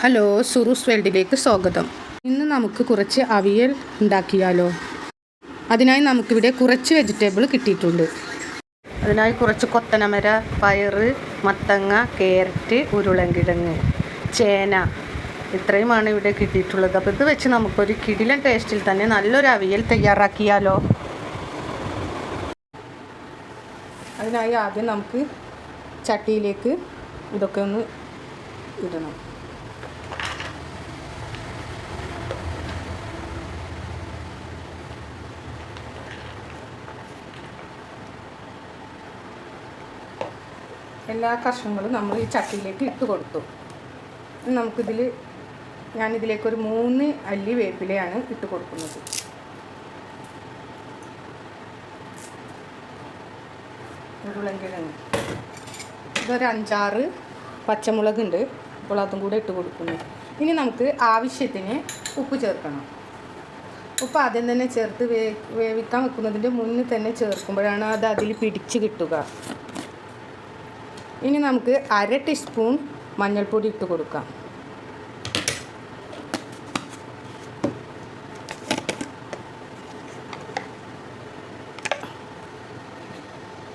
Hello, സുറൂസ് വേൾഡിലേക്ക് സ്വാഗതം. ഇന്ന് നമുക്ക് കുറച്ച് അവിയൽ ഉണ്ടാക്കിയാലോ. അതിനായി നമുക്കിവിടെ കുറച്ച് വെജിറ്റബിൾ കിട്ടിയിട്ടുണ്ട്. അതിനായി കുറച്ച് കൊത്തനമര, പയർ, മത്തങ്ങ, ക്യാരറ്റ്, ഉരുളൻകിഴങ്ങ്, ചേന, ഇത്രയുമാണ് ഇവിടെ കിട്ടിയിട്ടുള്ളത്. അപ്പോൾ ഇത് വെച്ച് നമുക്കൊരു കിടിലൻ ടേസ്റ്റിൽ തന്നെ നല്ലൊരു അവിയൽ തയ്യാറാക്കിയാലോ. അതിനായി ആദ്യം നമുക്ക് ചട്ടിയിലേക്ക് ഇതൊക്കെ ഒന്ന് ഇടണം. എല്ലാ കഷ്ണങ്ങളും നമ്മൾ ഈ ചട്ടിയിലേക്ക് ഇട്ട് കൊടുത്തു. ഞാനിതിലേക്ക് ഒരു 3 അല്ലി വേപ്പിലയാണ് ഇട്ട് കൊടുക്കുന്നത്. ഉരുളൻകിഴങ്ങ്, ഇതൊരു 5-6 പച്ചമുളകുണ്ട്, അപ്പോൾ അതും കൂടെ ഇട്ട് കൊടുക്കുന്നു. ഇനി നമുക്ക് ആവശ്യത്തിന് ഉപ്പ് ചേർക്കണം. ഉപ്പ് ആദ്യം തന്നെ ചേർത്ത് വേവിക്കാൻ വെക്കുന്നതിൻ്റെ മുന്നിൽ തന്നെ ചേർക്കുമ്പോഴാണ് അത് അതിൽ പിടിച്ച് കിട്ടുക. ഇനി നമുക്ക് 1/2 ടീസ്പൂൺ മഞ്ഞൾപ്പൊടി ഇട്ട് കൊടുക്കാം.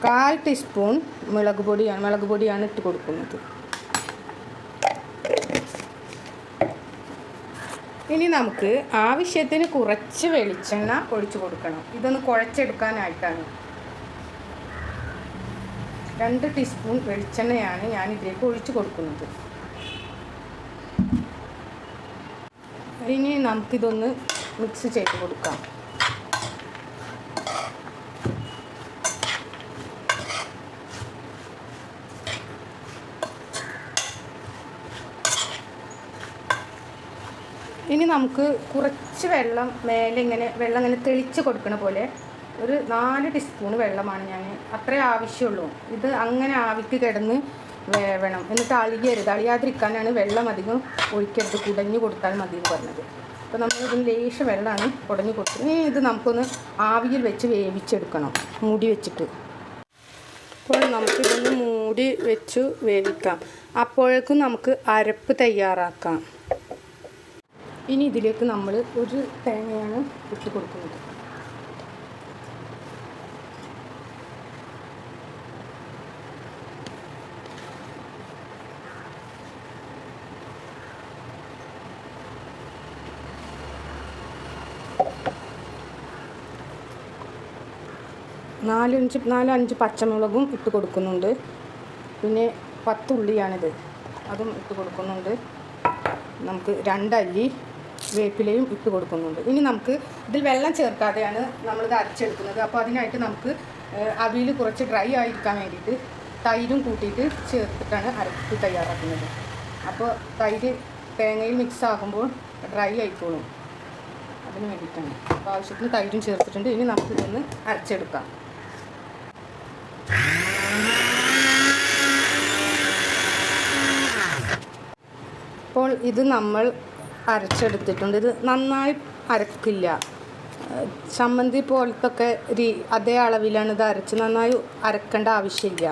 കാൽ ടീസ്പൂൺ മുളക് പൊടിയാണ് ഇട്ട് കൊടുക്കുന്നത്. ഇനി നമുക്ക് ആവശ്യത്തിന് കുറച്ച് വെളിച്ചെണ്ണ ഒഴിച്ചു കൊടുക്കണം. ഇതൊന്ന് കുഴച്ചെടുക്കാനായിട്ടാണ്. 2 ടീസ്പൂൺ വെളിച്ചെണ്ണയാണ് ഞാൻ ഇതിലേക്ക് ഒഴിച്ചു കൊടുക്കുന്നത്. ഇനി നമുക്കിതൊന്ന് മിക്സ് ചെയ്ത് കൊടുക്കാം. ഇനി നമുക്ക് കുറച്ച് വെള്ളം വെള്ളം ഇങ്ങനെ തെളിച്ച് കൊടുക്കണ പോലെ ഒരു 4 ടീസ്പൂൺ വെള്ളമാണ് ഞാൻ അത്രേ ആവശ്യമുള്ളൂ. ഇത് അങ്ങനെ ആവിക്ക് കിടന്ന് വേവണം. എന്നിട്ട് അളിയാതിരിക്കാനാണ് വെള്ളം അധികം ഒഴിക്കരുത്, കുടഞ്ഞു കൊടുത്താൽ മതി എന്ന് പറഞ്ഞത്. അപ്പോൾ നമ്മൾ ഇതിന് ലേശം വെള്ളമാണ് കുടഞ്ഞു കൊടുത്തത്. ഇനി ഇത് നമുക്കൊന്ന് ആവിയിൽ വെച്ച് വേവിച്ചെടുക്കണം, മൂടി വെച്ചിട്ട്. അപ്പോൾ നമുക്കിതൊന്ന് മൂടി വെച്ച് വേവിക്കാം. അപ്പോഴേക്കും നമുക്ക് അരപ്പ് തയ്യാറാക്കാം. ഇനി ഇതിലേക്ക് നമ്മൾ ഒരു തേങ്ങയാണ് ഇട്ട് കൊടുക്കുന്നത്. നാല് അഞ്ച് പച്ചമുളകും ഇട്ട് കൊടുക്കുന്നുണ്ട്. പിന്നെ 10 ഉള്ളിയാണിത്, അതും ഇട്ട് കൊടുക്കുന്നുണ്ട്. നമുക്ക് 2 അല്ലി വേപ്പിലയും ഇട്ട് കൊടുക്കുന്നുണ്ട്. ഇനി നമുക്ക് ഇതിൽ വെള്ളം ചേർക്കാതെയാണ് നമ്മളിത് അരച്ചെടുക്കുന്നത്. അപ്പോൾ അതിനായിട്ട് നമുക്ക് അവിയിൽ കുറച്ച് ഡ്രൈ ആയിരിക്കാൻ വേണ്ടിയിട്ട് തൈരും കൂട്ടിയിട്ട് ചേർത്തിട്ടാണ് അരപ്പ് തയ്യാറാക്കുന്നത്. അപ്പോൾ തൈര് തേങ്ങയിൽ മിക്സ് ആകുമ്പോൾ ഡ്രൈ ആയിക്കോളും, അതിന് വേണ്ടിയിട്ടാണ്. അപ്പോൾ ആവശ്യത്തിന് തൈരും ചേർത്തിട്ടുണ്ട്. ഇനി നമുക്കിതൊന്ന് അരച്ചെടുക്കാം. അപ്പോൾ ഇത് നമ്മൾ അരച്ചെടുത്തിട്ടുണ്ട്. ഇത് നന്നായി അരക്കില്ല, ചമ്മന്തി പോലത്തൊക്കെ അതേ അളവിലാണ് ഇത് അരച്ച്, നന്നായി അരക്കേണ്ട ആവശ്യമില്ല.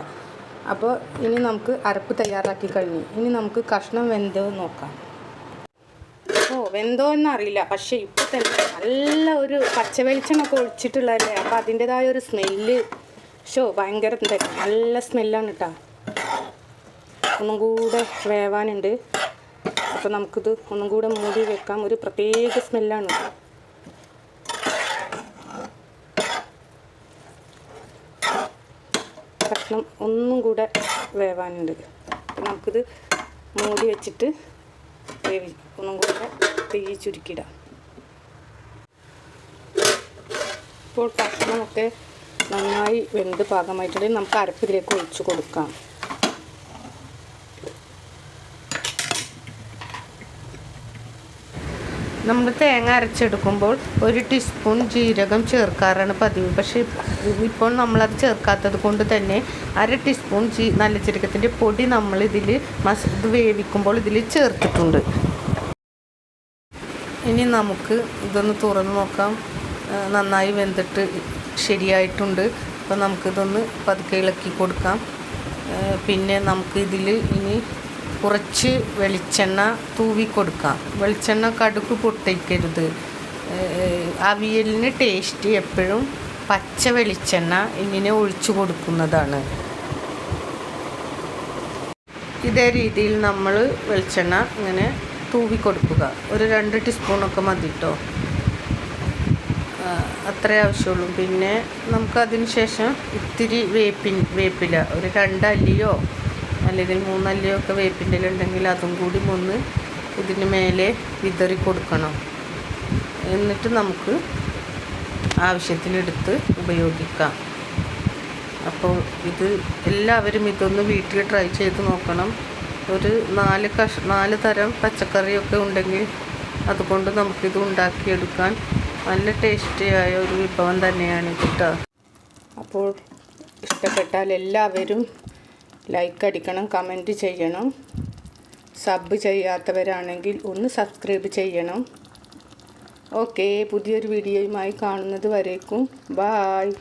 അപ്പോൾ ഇനി നമുക്ക് അരപ്പ് തയ്യാറാക്കി കഴിഞ്ഞു. ഇനി നമുക്ക് കഷ്ണം വെന്തോ നോക്കാം. വെന്തോ എന്നറിയില്ല, പക്ഷേ ഇപ്പോൾ തന്നെ നല്ല ഒരു പച്ച വെളിച്ചെണ്ണൊക്കെ ഒഴിച്ചിട്ടുള്ളതല്ലേ, അപ്പോൾ അതിൻ്റെതായ ഒരു സ്മെല്ല് ഭയങ്കര നല്ല സ്മെല്ലാണ് കേട്ടോ. ഒന്നും കൂടെ വേവാനുണ്ട്. അപ്പോൾ നമുക്കിത് ഒന്നും കൂടെ മൂടി വെക്കാം. ഒരു പ്രത്യേക സ്മെല്ലാണ്. കഷ്ണം ഒന്നും കൂടെ വേവാനുണ്ട്. അപ്പോൾ നമുക്കിത് മൂടി വെച്ചിട്ട് ഒന്നും കൂടെ തീ ചുരുക്കിയിടാം. ഇപ്പോൾ കഷ്ണമൊക്കെ നന്നായി വെന്ത് പാകമായിട്ടുണ്ടെങ്കിൽ നമുക്ക് അരപ്പിലേക്ക് ഒഴിച്ച് കൊടുക്കാം. നമ്മൾ തേങ്ങ അരച്ചെടുക്കുമ്പോൾ 1 ടീസ്പൂൺ ജീരകം ചേർക്കാറാണ് പതിവ്. പക്ഷേ ഇപ്പോൾ നമ്മളത് ചേർക്കാത്തത് കൊണ്ട് തന്നെ 1/2 ടീസ്പൂൺ നല്ല ജീരകത്തിൻ്റെ പൊടി നമ്മൾ ഇത് വേവിക്കുമ്പോൾ ഇതിൽ ചേർത്തിട്ടുണ്ട്. ഇനി നമുക്ക് ഇതൊന്ന് തുറന്ന് നോക്കാം. നന്നായി വെന്തിട്ട് ശരിയായിട്ടുണ്ട്. അപ്പോൾ നമുക്കിതൊന്ന് പതുക്കെ ഇളക്കി കൊടുക്കാം. പിന്നെ നമുക്ക് ഇതിൽ ഇനി കുറച്ച് വെളിച്ചെണ്ണ തൂവി കൊടുക്കാം. വെളിച്ചെണ്ണ കടുക് പൊട്ടിക്കരുത്. അവിയലിന് ടേസ്റ്റ് എപ്പോഴും പച്ച വെളിച്ചെണ്ണ ഇങ്ങനെ ഒഴിച്ചു കൊടുക്കുന്നതാണ്. ഇതേ രീതിയിൽ നമ്മൾ വെളിച്ചെണ്ണ ഇങ്ങനെ തൂവി കൊടുക്കുക. ഒരു 2 ടീസ്പൂണൊക്കെ മതി കേട്ടോ, അത്രേ ആവശ്യമുള്ളൂ. പിന്നെ നമുക്കതിന് ശേഷം ഇത്തിരി വേപ്പില ഒരു 2 അല്ലിയോ അല്ലെങ്കിൽ 3 അല്ലിയോ ഒക്കെ വേപ്പിൻ്റെ ഇല ഉണ്ടെങ്കിൽ അതും കൂടി ഒന്ന് ഇതിന് മേലെ വിതറി കൊടുക്കണം. എന്നിട്ട് നമുക്ക് ആവശ്യത്തിനെടുത്ത് ഉപയോഗിക്കാം. അപ്പോൾ ഇത് എല്ലാവരും ഇതൊന്ന് വീട്ടിൽ ട്രൈ ചെയ്ത് നോക്കണം. ഒരു 4 തരം പച്ചക്കറിയൊക്കെ ഉണ്ടെങ്കിൽ അതുകൊണ്ട് നമുക്കിത് ഉണ്ടാക്കിയെടുക്കാൻ നല്ല ടേസ്റ്റിയായ ഒരു വിഭവം തന്നെയാണ് കേട്ടോ. അപ്പോൾ ഇഷ്ടപ്പെട്ടാൽ എല്ലാവരും ലൈക്ക് അടിക്കണം, കമൻറ്റ് ചെയ്യണം. സബ് ചെയ്യാത്തവരാണെങ്കിൽ ഒന്ന് സബ്സ്ക്രൈബ് ചെയ്യണം. ഓക്കെ, പുതിയൊരു വീഡിയോയുമായി കാണുന്നത് വരേക്കും ബായ്.